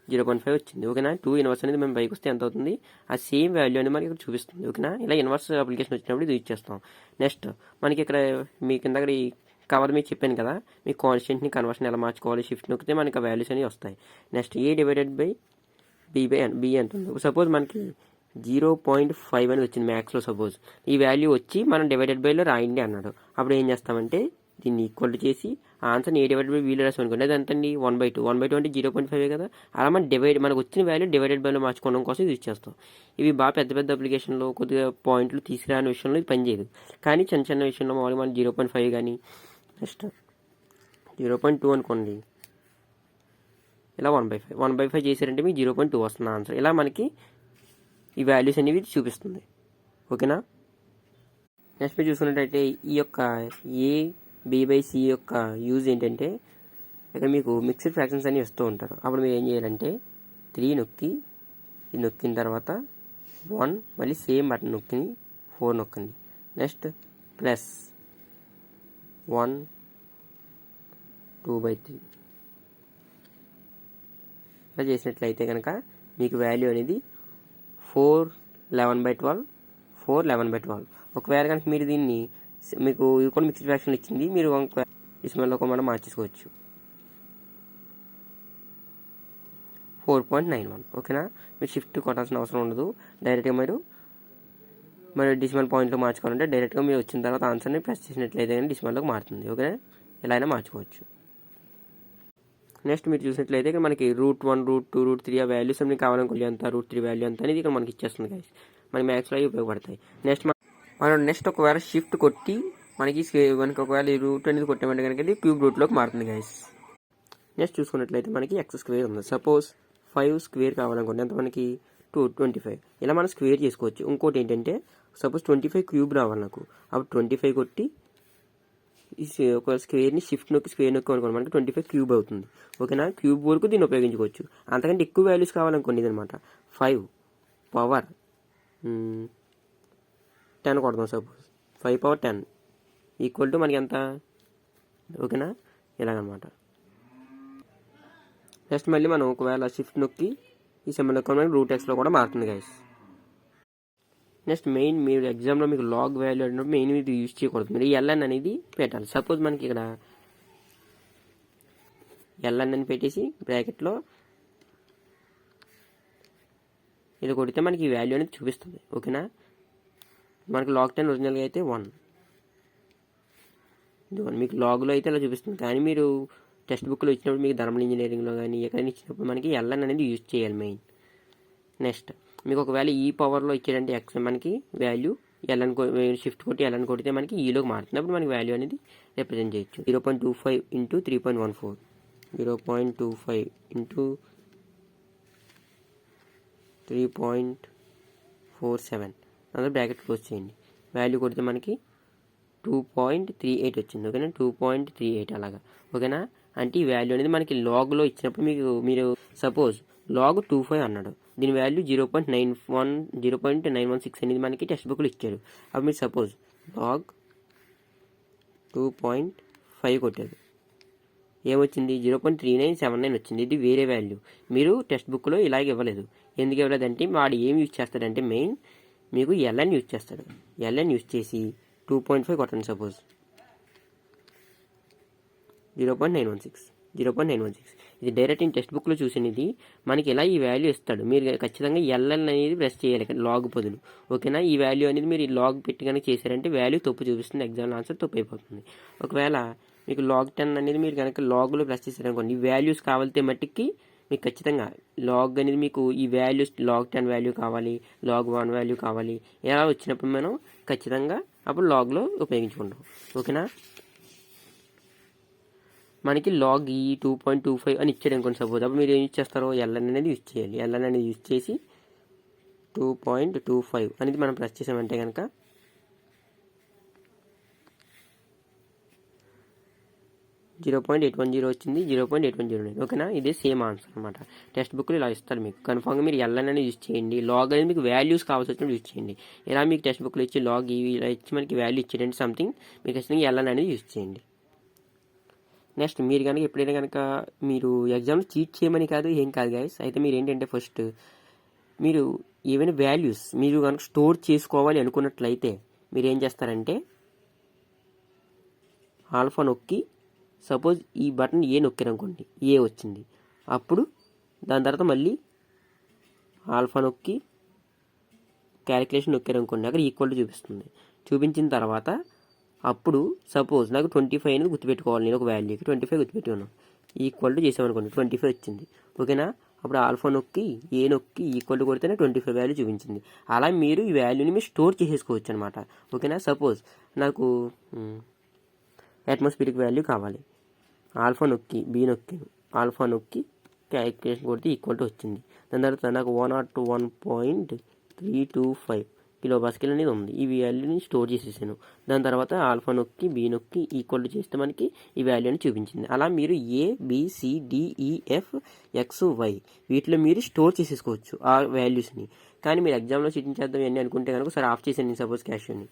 [SPEAKER 2] 0.5 వచ్చింది. ఓకేనా, 2 ఇన్వర్స్ అనేది మేము పైకి వస్తే ఎంత అవుతుంది, ఆ సేమ్ వాల్యూ అనేది మనకి ఇక్కడ చూపిస్తుంది. ఓకేనా, ఇలా ఇన్వర్స్ అప్లికేషన్ వచ్చినప్పుడు ఇది యూజ్ చేస్తాం. నెక్స్ట్ మనకి ఇక్కడ మీకు కింద ఈ కవర్ మీకు చెప్పాను కదా, మీ కాన్స్టెంట్ని కన్వర్షన్ ఎలా మార్చుకోవాలి, షిఫ్ట్ నొక్కితే మనకి ఆ వాల్యూస్ అనేవి వస్తాయి. నెక్స్ట్ a/b అంటుంది. సపోజ్ మనకి 0.5 అని వచ్చింది మ్యాథ్స్లో. సపోజ్ ఈ వాల్యూ వచ్చి మనం /లో రాయండి అన్నాడు. అప్పుడు ఏం చేస్తామంటే దీన్ని ఈక్వల్ చేసి ఆన్సర్ని a/bలో రాసి అనుకోండి, అది ఎంతండి 1/2. 1/2 అంటే 0.5 కదా, అలా మనం మనకు వచ్చిన వాల్యూ /లో మార్చుకోవడం కోసం యూజ్ చేస్తాం. ఇవి బాగా పెద్ద అప్లికేషన్లో కొద్దిగా పాయింట్లు తీసుకురాని విషయంలో ఇది పనిచేయదు, కానీ చిన్న విషయంలో మామూలుగా మనం 0.5 కానీ నెక్స్ట్ 0.2 అనుకోండి, ఇలా 1/5 1/5 చేశారంటే మీకు 0.2 వస్తుంది ఆన్సర్. ఇలా మనకి ఈ వాల్యూస్ అనేవి చూపిస్తుంది. ఓకేనా. నెక్స్ట్ మీరు చూసుకున్నట్టయితే ఈ యొక్క A/B/C యొక్క యూజ్ ఏంటంటే ఇక్కడ మీకు మిక్స్డ్ ఫ్రాక్షన్స్ అన్ని ఇస్తూ ఉంటారు. అప్పుడు మీరు ఏం చేయాలంటే 3 నొక్కి ఇది నొక్కిన తర్వాత 1 మళ్ళీ సేమ్ బటన్ నొక్కి 4 నొక్కండి. నెక్స్ట్ ప్లస్ 1 2/3 ఇలా చేసినట్లయితే కనుక మీకు వాల్యూ అనేది 4/11/12 4/11/12. ఒకవేళ కనుక మీరు దీన్ని మీకు ఇది కూడా మిక్స్డ్ ఫ్రాక్షన్ ఇచ్చింది, మీరు డిసిమల్లో కూడా మార్చేసుకోవచ్చు. 4.91. ఓకేనా. మీరు షిఫ్ట్ కొట్టాల్సిన అవసరం ఉండదు. డైరెక్ట్గా మరి డిసిమల్ పాయింట్లో మార్చుకోవాలంటే డైరెక్ట్గా మీరు వచ్చిన తర్వాత ఆన్సర్ని ప్రెస్ చేసినట్లయితే కానీ డిసిమల్లోకి మారుతుంది. ఓకేనా. ఎలా అయినా మార్చుకోవచ్చు. నెక్స్ట్ మీరు చూసినట్లయితే ఇక్కడ మనకి √1 √2 √3 ఆ వాల్యూస్ అన్ని కావాలనుకోండి ఎంత √3 వాల్యూ ఎంత అనేది ఇక్కడ మనకి ఇచ్చేస్తుంది గైస్. మన మ్యాథ్స్లో అవి ఉపయోగపడతాయి. నెక్స్ట్ ఒకవేళ షిఫ్ట్ కొట్టి మనకి ఒకవేళ ఈ రూట్ అనేది కొట్టామంటే కనుక ఇది క్యూబ్ రూట్లోకి మారుతుంది గైస్. నెక్స్ట్ చూసుకున్నట్లయితే మనకి x² ఉంది. సపోజ్ 5² కావాలనుకోండి ఎంత మనకి 25. ఇలా మనం స్క్వేర్ చేసుకోవచ్చు. ఇంకోటి ఏంటంటే సపోజ్ 25 క్యూబ్ రావాలి నాకు, అప్పుడు 25 కొట్టి ఒక స్క్వేర్ని షిఫ్ట్ నొక్కి స్క్వేర్ నొక్కి అనుకోండి మనకి 25 క్యూబ్ అవుతుంది. ఓకేనా. క్యూబ్ వరకు దీన్ని ఉపయోగించుకోవచ్చు. అంతకంటే ఎక్కువ వాల్యూస్ కావాలనుకోండి ఇదనమాట 5 పవర్ 10 కొడదాం. సపోజ్ 5 పవర్ 10 ఈక్వల్ టు మనకి ఎంత. ఓకేనా. ఇలాగనమాట. నెక్స్ట్ మళ్ళీ మనం ఒకవేళ షిఫ్ట్ నొక్కి ఈ సింబల్ నొక్కి మనకి √xలో కూడా మారుతుంది గైస్. నెక్స్ట్ మెయిన్ మీరు ఎగ్జామ్లో మీకు లాగ్ వాల్యూ అన్నప్పుడు మెయిన్ ఇది యూజ్ చేయకూడదు. మీరు ln అనేది పెట్టాలి. సపోజ్ మనకి ఇక్కడ ln అని పెట్టేసి బ్రాకెట్లో ఇది కొడితే మనకి ఈ వాల్యూ అనేది చూపిస్తుంది. ఓకేనా. మనకి log 10 ఒరిజినల్గా అయితే 1 మీకు లాగ్లో అయితే ఇలా చూపిస్తుంది. కానీ మీరు టెక్స్ట్ బుక్లో ఇచ్చినప్పుడు మీకు థర్మల్ ఇంజనీరింగ్లో కానీ ఎక్కడైనా ఇచ్చినప్పుడు మనకి ln అనేది యూజ్ చేయాలి మెయిన్. నెక్స్ట్ మీకు ఒకవేళ ఈ పవర్లో ఇచ్చాడంటే x మనకి వాల్యూ ln షిఫ్ట్ కొట్టి ln కొడితే మనకి ఈలోకి మారుతుంది. అప్పుడు మనకి వాల్యూ అనేది రిప్రజెంట్ చేయొచ్చు. 0.25 ఇంటూ 3.14 0.25 ఇంటూ 3.47 అందులో బ్రాకెట్ క్లోజ్ చేయండి. వాల్యూ కొడితే మనకి 2.38 వచ్చింది. ఓకేనా. 2.38 అలాగా. ఓకేనా. అంటే ఈ వాల్యూ అనేది మనకి లాగ్లో ఇచ్చినప్పుడు మీరు సపోజ్ లాగ్ 25 అన్నాడు, దీని వాల్యూ 0.916 అనేది మనకి టెక్స్ట్ బుక్లో ఇచ్చారు. అప్పుడు మీరు సపోజ్ లాగ్ 2.5 కొట్టారు, ఏమొచ్చింది 0.3979 వచ్చింది. ఇది వేరే వాల్యూ. మీరు టెక్స్ట్ బుక్లో ఇలాగ ఇవ్వలేదు. ఎందుకు ఇవ్వలేదంటే వాడు ఏం యూజ్ చేస్తాడంటే మెయిన్ మీకు ln యూజ్ చేస్తాడు. ln యూజ్ చేసి 2.5 కొట్టండి. సపోజ్ 0.916 ఇది డైరెక్ట్ ఇన్ టెక్స్ట్ బుక్లో చూసినది మనకి ఇలా ఈ వాల్యూ ఇస్తాడు. మీరు ఖచ్చితంగా ln అనేది ప్రెస్ చేయాలి లాగ్ బదులు. ఓకేనా. ఈ వాల్యూ అనేది మీరు లాగ్ పెట్టి కనుక చేశారంటే వాల్యూ తప్పు చూపిస్తుంది. ఎగ్జామ్ ఆన్సర్ తప్పు అయిపోతుంది. ఒకవేళ మీకు log 10 అనేది మీరు కనుక లాగ్లో ప్రెస్ చేశారనుకోండి, ఈ వాల్యూస్ కావాలితే మట్టికి మీకు ఖచ్చితంగా లాగ్ అనేది మీకు ఈ వాల్యూస్ log 10 వాల్యూ కావాలి, log 1 వాల్యూ కావాలి. ఎలా వచ్చినప్పుడు మనం ఖచ్చితంగా అప్పుడు లాగ్లో ఉపయోగించుకుంటాం. ఓకేనా. మనకి లాగ్ ఈ 2.25 అని ఇచ్చాడు అనుకోండి సపోజ్, అప్పుడు మీరు ఏం యూజ్ చేస్తారో ln అనేది యూజ్ చేయాలి. ln అనేది యూజ్ చేసి 2.25 అనేది మనం ప్రెస్ చేసామంటే కనుక .810 వచ్చింది. 0.810. ఓకేనా. ఇదే సేమ్ ఆన్సర్ అనమాట. టెక్స్ట్ బుక్లో ఇలా ఇస్తారు మీకు. కన్ఫామ్గా మీరు ln అనేది యూజ్ చేయండి. లాగ్ అనేది మీకు వాల్యూస్ కావాల్సి వచ్చినప్పుడు యూజ్ చేయండి. ఇలా మీకు టెక్స్ట్ బుక్లో ఇచ్చి లాగ్ ఇలా ఇచ్చి మనకి వాల్యూ ఇచ్చేయండి సంథింగ్, మీకు ఖచ్చితంగా ln అనేది యూజ్ చేయండి. నెక్స్ట్ మీరు కనుక ఎప్పుడైనా కనుక మీరు ఎగ్జామ్లో చీట్ చేయమని కాదు, ఏం కాదు గైస్. అయితే మీరు ఏంటంటే ఫస్ట్ మీరు ఏవైనా వాల్యూస్ మీరు కనుక స్టోర్ చేసుకోవాలి అనుకున్నట్లయితే మీరు ఏం చేస్తారంటే ఆల్ఫా నొక్కి సపోజ్ ఈ బటన్ ఏ నొక్కారు అనుకోండి, ఏ వచ్చింది. అప్పుడు దాని తర్వాత మళ్ళీ ఆల్ఫా నొక్కి క్యాలిక్యులేషన్ నొక్కారు అనుకోండి, అక్కడ ఈక్వల్ చూపిస్తుంది. చూపించిన తర్వాత అప్పుడు సపోజ్ నాకు 25 అనేది గుర్తుపెట్టుకోవాలి. నేను ఒక వాల్యూకి 25 గుర్తుపెట్టుకున్నాను. ఈక్వల్ టు చేసామనుకోండి 25 వచ్చింది. ఓకేనా. అప్పుడు ఆల్ఫా నొక్కి ఏ నొక్కి ఈక్వల్ టు కొడితేనే 25 వాల్యూ చూపించింది. అలా మీరు ఈ వాల్యూని మీరు స్టోర్ చేసేసుకోవచ్చు అనమాట. ఓకేనా. సపోజ్ నాకు అట్మాస్ఫిరిక్ వాల్యూ కావాలి, ఆల్ఫా నొక్కి బి నొక్కి ఆల్ఫా నొక్కి క్యాలిక్యులేషన్ కొడితే ఈక్వల్ టు వచ్చింది. దాని తర్వాత నాకు 101.325 కిలో పాస్కల్ అనేది ఉంది. ఈ వాల్యూని స్టోర్ చేసేసాను. దాని తర్వాత ఆల్ఫా నొక్కి బి నొక్కి ఈక్వల్ టు చేస్తే మనకి ఈ వాల్యూని చూపించింది. అలా మీరు ABCDEFXY వీటిలో మీరు స్టోర్ చేసేసుకోవచ్చు ఆ వాల్యూస్ని. కానీ మీరు ఎగ్జామ్లో చీటింగ్ చేద్దాం ఇవన్నీ అనుకుంటే కనుక ఒకసారి ఆఫ్ చేశాను. నేను సపోజ్ క్యాష్ని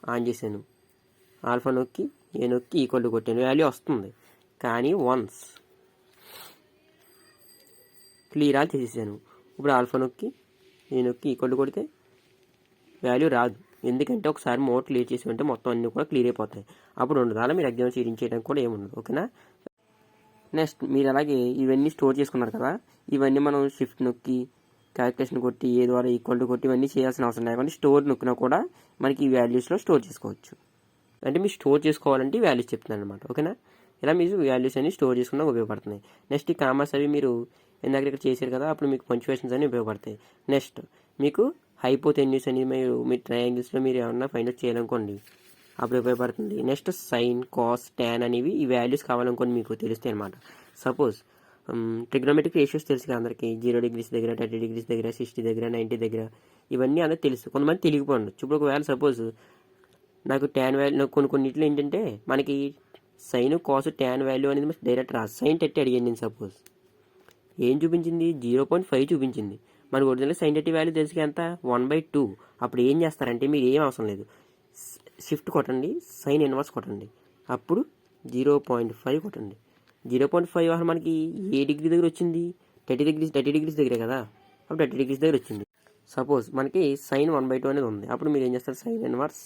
[SPEAKER 2] ఆన్ చేశాను, ఆల్ఫా నొక్కి ఏ నొక్కి ఈక్వల్ టు కొట్టాను, వాల్యూ వస్తుంది. కానీ వన్స్ క్లియర్ ఆల్ చేసేసాను. ఇప్పుడు ఆల్ఫా నొక్కి ఏ నొక్కి ఈక్వల్ టు కొడితే వాల్యూ రాదు. ఎందుకంటే ఒకసారి మోడ్ క్లియర్ చేసి ఉంటే మొత్తం అన్నీ కూడా క్లియర్ అయిపోతాయి. అప్పుడు ఉండదు. అలా మీరు ఎగ్జామ్ చీటింగ్ చేయడానికి కూడా ఏముండదు. ఓకేనా. నెక్స్ట్ మీరు అలాగే ఇవన్నీ స్టోర్ చేసుకున్నారు కదా, ఇవన్నీ మనం షిఫ్ట్ నొక్కి క్యాలిక్యులేషన్ కొట్టి ఏ ద్వారా ఈక్వల్ టు కొట్టి ఇవన్నీ చేయాల్సిన అవసరం లేకుండా స్టోర్ నొక్కినా కూడా మనకి ఈ వాల్యూస్లో స్టోర్ చేసుకోవచ్చు. అంటే మీరు స్టోర్ చేసుకోవాలంటే ఈ వాల్యూస్ చెప్తున్నాను అనమాట. ఓకేనా. ఇలా మీరు వాల్యూస్ అన్ని స్టోర్ చేసుకున్నా ఉపయోగపడుతున్నాయి. నెక్స్ట్ ఈ కామర్స్ అవి మీరు ఇందాక ఇక్కడ చేశారు కదా, అప్పుడు మీకు పంక్చువేషన్స్ అన్ని ఉపయోగపడతాయి. నెక్స్ట్ మీకు హైపోటెన్యూస్ అని మీ ట్రయాంగిల్స్లో మీరు ఏమన్నా ఫైండ్ అవుట్ చేయాలనుకోండి, అప్పుడు ఉపయోగపడుతుంది. నెక్స్ట్ సైన్, కాస్, టాన్ అనేవి ఈ వాల్యూస్ కావాలనుకోండి మీకు తెలుస్తాయి అనమాట. సపోజ్ ట్రిగ్నోమెట్రిక్ రేషియోస్ తెలుసు కదా అందరికి, 0 degrees దగ్గర, 30 degrees దగ్గర, 60 దగ్గర, 90 దగ్గర, ఇవన్నీ అందరికి తెలుసు. కొంతమంది తెలియకపోండి. ఇప్పుడు ఒకవేళ సపోజ్ నాకు ట్యాన్ వాల్యూ కొన్నిట్లో ఏంటంటే మనకి సైన్, కాస్, ట్యాన్ వాల్యూ అనేది డైరెక్ట్ రాదు. సైన్ 30 అడిగాను నేను. సపోజ్ ఏం చూపించింది, 0.5 చూపించింది. మనకు ఒరిజినల్ సైన్ 30 వాల్యూ తెలిసి ఎంత, 1/2. అప్పుడు ఏం చేస్తారంటే మీరు ఏం అవసరం లేదు, షిఫ్ట్ కొట్టండి, సైన్ ఇన్వర్స్ కొట్టండి, అప్పుడు 0.5 కొట్టండి. 0.5 అసలు మనకి ఏ డిగ్రీ దగ్గర వచ్చింది, 30 degrees దగ్గరే కదా, అప్పుడు 30 degrees దగ్గర వచ్చింది. సపోజ్ మనకి సైన్ 1/2 అనేది ఉంది. అప్పుడు మీరు ఏం చేస్తారు, సైన్ ఇన్వర్స్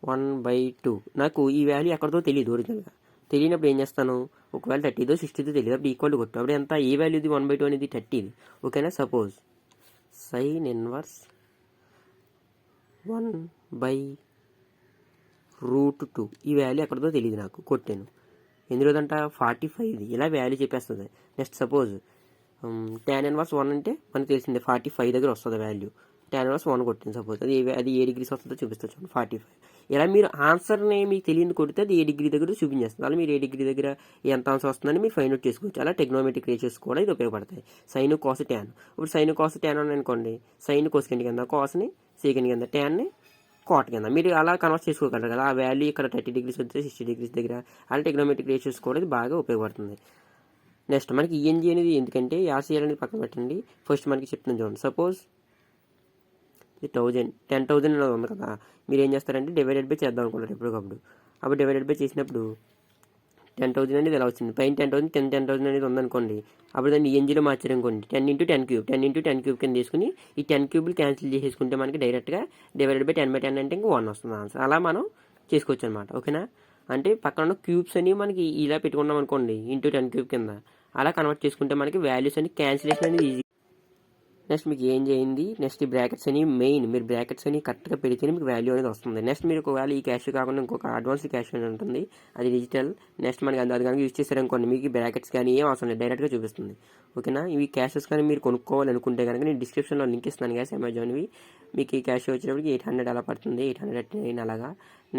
[SPEAKER 2] 1/2. నాకు ఈ వాల్యూ ఎక్కడితో తెలియదు ఒరిజినల్గా. తెలియనప్పుడు ఏం చేస్తాను, ఒకవేళ 30దో 60దో తెలియదు, అప్పుడు ఈక్వల్ కొట్టు. అప్పుడు ఎంత, ఏ వాల్యూ ఇది 1/2 అనేది 30. ఓకేనా. సపోజ్ సైన్ ఇన్వర్స్ 1/√2 ఈ వాల్యూ ఎక్కడితో తెలియదు నాకు, కొట్టాను. ఎందుకంటే 45 ఇది ఇలా వాల్యూ చెప్పేస్తుంది. నెక్స్ట్ సపోజ్ tan ఇన్వర్స్ 1 అంటే మనకు తెలిసిందే 45 దగ్గర వస్తుంది వాల్యూ. tan ఇన్వర్స్ 1 కొట్టింది. సపోజ్ అది ఏ డిగ్రీస్ వస్తుందో చూపిస్తుంది చూడండి, 45. ఇలా మీరు ఆన్సర్ని మీకు తెలియదు కొడితే అది ఏ డిగ్రీ దగ్గర చూపించేస్తుంది. అలా మీరు ఏ డిగ్రీ దగ్గర ఎంత ఆన్సర్ వస్తుందని మీరు ఫైండ్ అవుట్ చేసుకోవచ్చు. అలా టెక్నోమెట్రిక్ రేషియోస్ కూడా ఇది ఉపయోగపడతాయి. Sine, cos, tan. ఇప్పుడు సైన్, కాస్, ట్యాన్ అని అనుకోండి, సైన్ కోసెకండ్ కింద, కాస్ని సెకండ్ కింద, ట్యాన్ని కాట్ కింద, మీరు అలా కన్వర్ట్ చేసుకోగలరు కదా. ఆ వాల్యూ ఇక్కడ 30 degrees వస్తే 60 degrees దగ్గర, అలా టెక్నోమెట్రిక్ రేషియోస్ కూడా ఇది బాగా ఉపయోగపడుతుంది. నెక్స్ట్ మనకి ఈఎన్జీ అనేది ఎందుకంటే యాసిఎల్ అనేది పక్కన పెట్టండి. ఫస్ట్ మనకి చెప్తున్నాను చూడండి. సపోజ్ 10,000 అనేది ఉంది కదా, మీరు ఏం చేస్తారంటే డివైడెడ్ బై చేద్దాం అనుకుంటారు ఎప్పటికప్పుడు. అప్పుడు డివైడెడ్ బై చేసినప్పుడు 10,000 అనేది ఇలా వచ్చింది. పైన 10,000 అనేది ఉందనుకోండి, అప్పుడు దాన్ని ఈఎన్జీలో మార్చారనుకోండి, 10 × 10³ కింద తీసుకుని ఈ 10 క్యూబ్లు క్యాన్సిల్ చేసేసుకుంటే మనకి డైరెక్ట్గా డివైడెడ్ బై 10/10 అంటే ఇంకా 1 వస్తుంది ఆన్సర్. అలా మనం చేసుకోవచ్చు అనమాట. ఓకేనా. అంటే పక్కన ఉన్న క్యూబ్స్ అని మనకి ఇలా పెట్టుకున్నాం అనుకోండి, ఇంటూ 10³ కింద, అలా కన్వర్ట్ చేసుకుంటే మనకి వాల్యూస్ అని క్యాన్సిలేషన్ అనేది ఈజీ. నెక్స్ట్ మీకు ఏం చేయండి, నెక్స్ట్ ఈ బ్రాకెట్స్ అని మెయిన్, మీరు బ్రాకెట్స్ అని కరెక్ట్గా పెడితేనే మీకు వాల్యూ అనేది వస్తుంది. నెక్స్ట్ మీరు ఒకవేళ ఈ క్యాష్ కాకుండా ఇంకొక అడ్వాన్స్డ్ క్యాష్ అని ఉంటుంది, అది డిజిటల్. నెక్స్ట్ మనకి అది కనుక యూజ్ చేశారనుకోండి, మీకు బ్రాకెట్స్ కానీ ఏం అవసరం లేదు, డైరెక్ట్గా చూపిస్తుంది. ఓకేనా. ఇవి క్యాషెస్ కానీ మీరు కొనుక్కోవాలనుకుంటే కనుక నేను డిస్క్రిప్షన్లో లింక్ ఇస్తాను గ్యాస్, అమెజాన్వి. మీకు ఈ క్యాష్ వచ్చేటప్పటికి 800 అలా పడుతుంది, 809 అలాగా.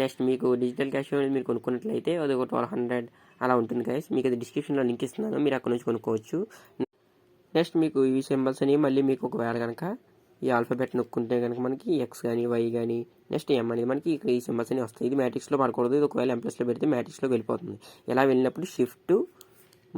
[SPEAKER 2] నెక్స్ట్ మీకు డిజిటల్ క్యాష్ అనేది మీరు కొనుక్కున్నట్లయితే అది ఒక 1200 అలా ఉంటుంది గైస్. మీకు అది డిస్క్రిప్షన్లో లింక్ ఇస్తున్నాను, మీరు అక్కడ నుంచి కొనుక్కోవచ్చు. నెక్స్ట్ మీకు ఈ సింబల్స్ అని మళ్ళీ మీకు ఒకవేళ కనుక ఈ ఆల్ఫాబెట్ నొక్కుంటే కనుక మనకి ఎక్స్ కానీ వై కానీ నెక్స్ట్ ఎం అనేది మనకి ఇక్కడ ఈ సింబల్స్ అని వస్తాయి. ఇది మ్యాట్రిక్స్లో పడకూడదు, ఇది ఒకవేళ ఎంప్లస్లో పెడితే మ్యాట్రిక్స్లోకి వెళ్ళిపోతుంది. ఇలా వెళ్ళినప్పుడు షిఫ్ట్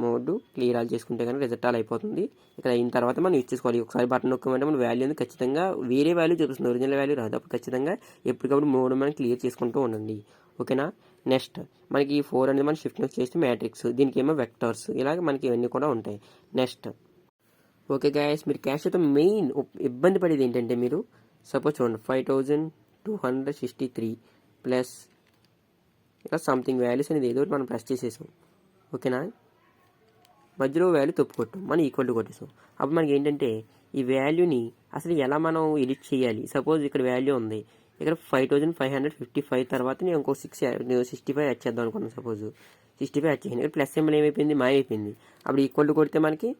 [SPEAKER 2] మోడ్ క్లియర్ ఆల్ చేసుకుంటే కనుక రిజల్ట్ ఆల్ అయిపోతుంది. ఇక్కడ అయిన తర్వాత మనం యూజ్ చేసుకోవాలి. ఒకసారి బటన్ నొక్కమంటే మన వాల్యూ అనేది ఖచ్చితంగా వేరే వాల్యూ చూపిస్తుంది, ఒరిజినల్ వాల్యూ రాదు. అప్పుడు ఖచ్చితంగా ఎప్పటికప్పుడు మోడ్ మనం క్లియర్ చేసుకుంటూ ఉండండి. ఓకేనా. నెక్స్ట్ మనకి ఈ 4 అనేది మనం షిఫ్ట్ చేస్తే మ్యాట్రిక్స్, దీనికి ఏమో వెక్టర్స్, ఇలాగ మనకి ఇవన్నీ కూడా ఉంటాయి. నెక్స్ట్ ఓకే గాయస్, మీరు క్యాష్ అయితే మెయిన్ ఇబ్బంది పడేది ఏంటంటే, మీరు సపోజ్ చూడండి 5263 ప్లస్ ఇలా సంథింగ్ వాల్యూస్ అనేది ఏదో మనం ప్రెస్ చేసేసాం. ఓకేనా. మధ్యలో వాల్యూ తప్పుకొట్టాం, మనం ఈక్వల్ టు కొట్టేసాం. అప్పుడు మనకి ఏంటంటే ఈ వాల్యూని అసలు ఎలా మనం ఎడిట్ చేయాలి. సపోజ్ ఇక్కడ వాల్యూ ఉంది, ఇక్కడ 5555 తర్వాత నేను ఇంకో 65 యాడ్ చేద్దాం అనుకున్నాను. సపోజ్ 65 యాడ్ చేయండి, ఇక్కడ ప్లస్ సింబల్ ఏమైపోయింది, మాయమైపోయింది. అప్పుడు ఈక్వల్ టు కొడితే మనకి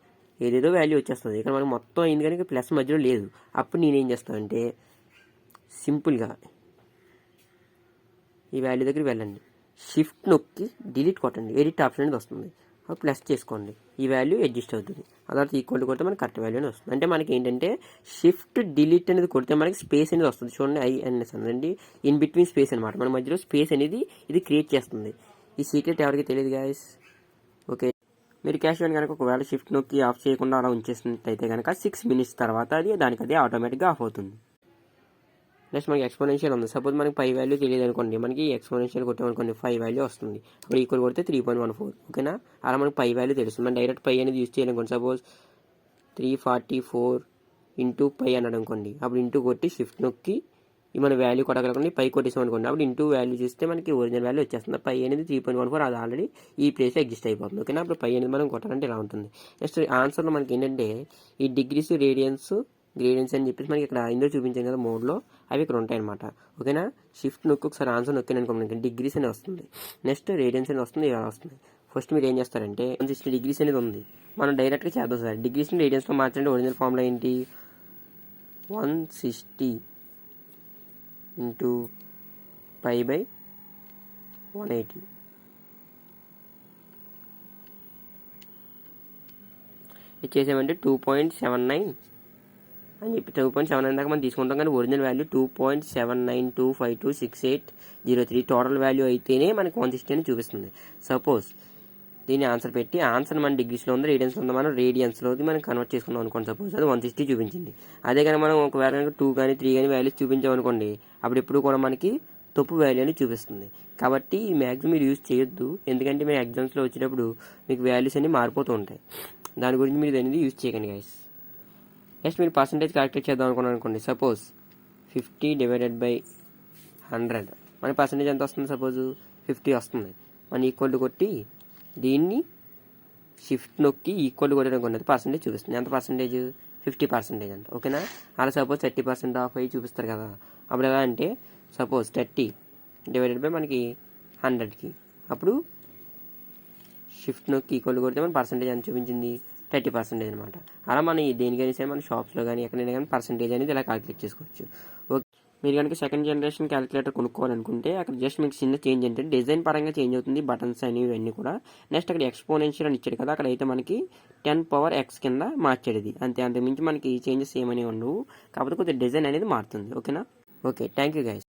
[SPEAKER 2] ఏదేదో వాల్యూ వచ్చేస్తుంది. ఇక్కడ మనకి మొత్తం అయింది కానీ ప్లస్ మధ్యలో లేదు. అప్పుడు నేనేం చేస్తానంటే సింపుల్గా ఈ వాల్యూ దగ్గరికి వెళ్ళండి, షిఫ్ట్ నొక్కి డిలీట్ కొట్టండి, ఎడిట్ ఆప్షన్ అనేది వస్తుంది. అప్పుడు ప్లస్ చేసుకోండి, ఈ వాల్యూ అడ్జస్ట్ అవుతుంది. ఆ తర్వాత ఈక్వల్ కొడితే మనకి కరెక్ట్ వాల్యూ అని వస్తుంది. అంటే మనకి ఏంటంటే షిఫ్ట్ డిలీట్ అనేది కొడితే మనకి స్పేస్ అనేది వస్తుంది. చూడండి ఐఎన్ఎస్ అండి, ఇన్ బిట్వీన్ స్పేస్ అనమాట. మన మధ్యలో స్పేస్ అనేది ఇది క్రియేట్ చేస్తుంది. ఈ సీక్రెట్ ఎవరికి తెలియదు గాయస్. ఓకే, మీరు క్యాష్ అని కనుక ఒకవేళ షిఫ్ట్ నొక్కి ఆఫ్ చేయకుండా అలా ఉంచేసినట్టయితే కనుక 6 minutes తర్వాత అది దానికి ఆటోమేటిక్గా ఆఫ్ అవుతుంది. నెక్స్ట్ మనకి ఎక్స్పోనెన్షియల్ ఉంది. సపోజ్ మనకి 5 వాల్యూ తెలియదు అనుకోండి, మనకి ఎక్స్పోనెన్షియల్ కొట్టామనుకోండి 5 వాల్యూ వస్తుంది. అప్పుడు ఈక్వల్ కొడితే 3.14. ఓకేనా, అలా మనకి 5 వాల్యూ తెలుస్తుంది. మనం డైరెక్ట్ 5 అనేది యూజ్ చేయాలనుకోండి. సపోజ్ 344 ఇంటూ 5 అన్నాడు అనుకోండి, అప్పుడు ఇంటూ కొట్టి షిఫ్ట్ నొక్కి మన వాల్యూ కొట్టగలకుండా 5 కొట్టేసాం అనుకోండి, అప్పుడు ఇంటూ వాల్యూ చూస్తే మనకి ఒరిజినల్ వాల్యూ వచ్చేస్తుంది. 5 అనేది 3.14, అది ఆల్రెడీ ఈ ప్లేస్లో ఎగ్జిస్ట్ అయిపోతుంది. ఓకేనా, అప్పుడు 5 అనేది మనం కొట్టాలంటే ఇలా ఉంటుంది. నెక్స్ట్ ఆన్సర్లో మనకి ఏంటంటే ఈ డిగ్రీస్, రేడియన్స్, గ్రేడియన్స్ అని చెప్పేసి మనకి ఇక్కడ ఇందులో చూపించాం కదా మోడ్లో, అవి ఇక్కడ ఉంటాయి అనమాట. ఓకేనా, షిఫ్ట్ నొక్కి ఒకసారి ఆన్సర్ నొక్కాను అనుకోండి, డిగ్రీస్ అని వస్తుంది. నెక్స్ట్ రేడియన్స్ అని వస్తుంది, ఇలా వస్తుంది. ఫస్ట్ మీరు ఏం చేస్తారంటే 160 degrees అనేది ఉంది, మనం డైరెక్ట్గా చేద్దాం సార్. డిగ్రీస్ని రేడియన్స్లో మార్చండి. ఒరిజినల్ ఫార్ములా ఏంటి, 160 ఇంటూ π/180. ఇది చేసామంటే 2.79 అని చెప్పి 2.79 దాకా మనం తీసుకుంటాం. కానీ ఒరిజినల్ వాల్యూ 2.792526.803 టోటల్ వాల్యూ అయితేనే మనకి 160 అని చూపిస్తుంది. సపోజ్ దీని ఆన్సర్ పెట్టి ఆన్సర్ మన డిగ్రీస్లో ఉంది, రేడియన్స్లో ఉంది, మనం రేడియన్స్లో మనం కన్వర్ట్ చేసుకున్నాం అనుకోండి. సపోజ్ అది 160 చూపించింది. అదే కానీ మనం ఒకవేళ 2 కానీ 3 కానీ వాల్యూస్ చూపించామనుకోండి, అప్పుడు ఎప్పుడు కూడా మనకి తప్పు వాల్యూ అని చూపిస్తుంది. కాబట్టి ఈ మ్యాక్సిమం మీరు యూజ్ చేయొద్దు, ఎందుకంటే మీరు ఎగ్జామ్స్లో వచ్చేటప్పుడు మీకు వాల్యూస్ అన్ని మారిపోతూ ఉంటాయి. దాని గురించి మీరు అనేది యూజ్ చేయకండి గైస్. నెక్స్ట్ మీరు పర్సంటేజ్ క్యాలిక్యులేట్ చేద్దాం అనుకోండి. సపోజ్ 50/100 మన పర్సంటేజ్ ఎంత వస్తుంది, సపోజ్ 50 వస్తుంది. మన ఈక్వల్ టు కొట్టి దీన్ని షిఫ్ట్ నొక్కి ఈక్వల్ కొట్టడం పర్సంటేజ్ చూపిస్తుంది. ఎంత పర్సంటేజ్, 50% అంట. ఓకేనా, అలా సపోజ్ 30% ఆఫ్ అయ్యి చూపిస్తారు కదా, అప్పుడు ఎలా అంటే సపోజ్ 30 మనకి 100కి, అప్పుడు షిఫ్ట్ నొక్కి ఈక్వల్ కొడితే మన పర్సంటేజ్ అని చూపించింది 30% అనమాట. అలా మనం దేనికైనా సరే మన షాప్స్లో కానీ ఎక్కడైనా కానీ పర్సంటేజ్ అనేది ఇలా క్యాలిక్యులేట్ చేసుకోవచ్చు. ఓకే, మీరు కనుక సెకండ్ జనరేషన్ క్యాలిక్యులేటర్ కొనుక్కోవాలనుకుంటే అక్కడ జస్ట్ మీకు చిన్న చేంజ్ ఏంటంటే డిజైన్ పరంగా చేంజ్ అవుతుంది, బటన్స్ అని ఇవన్నీ కూడా. నెక్స్ట్ అక్కడ ఎక్స్పోనెన్షియల్ అని ఇచ్చాడు కదా, అక్కడ అయితే మనకి 10⁻x కింద మార్చాడు ఇది. అంతకుమించి మనకి చేంజెస్ ఏమని ఉండవు, కాకపోతే కొద్దిగా డిజైన్ అనేది మారుతుంది. ఓకేనా, ఓకే, థ్యాంక్ యూ గైస్.